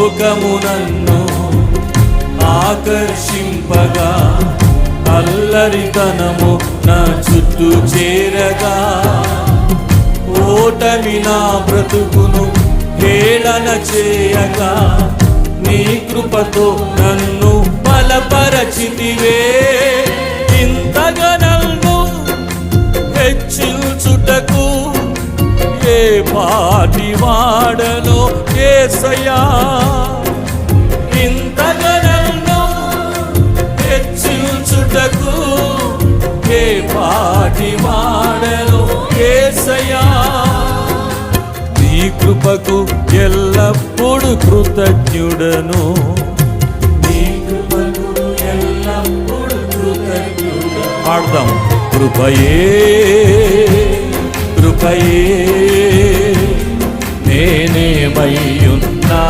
లోకము నన్ను ఆకర్షింపగా, అల్లరితనము నా చుట్టూ చేరగా, ఓటమి నా బ్రతుకును హేళన చేయగా, నీ కృపతో నన్ను బలపరచితివే. ఇంతగా నన్ను హెచ్చించుటకు ఏ పాటి వాడలో యేసయ్యా, ఇంతగా నన్ను హెచ్చించుటకు ఏ పాటి వాడలో యేసయ్యా. నీ కృపకు ఎల్లప్పుడు కృతజ్ఞుడను, నీ కృపకు ఎల్లప్పుడు కృతజ్ఞుడను. పాడదాం. కృపయే కృపయే నేనేమయ్యున్నా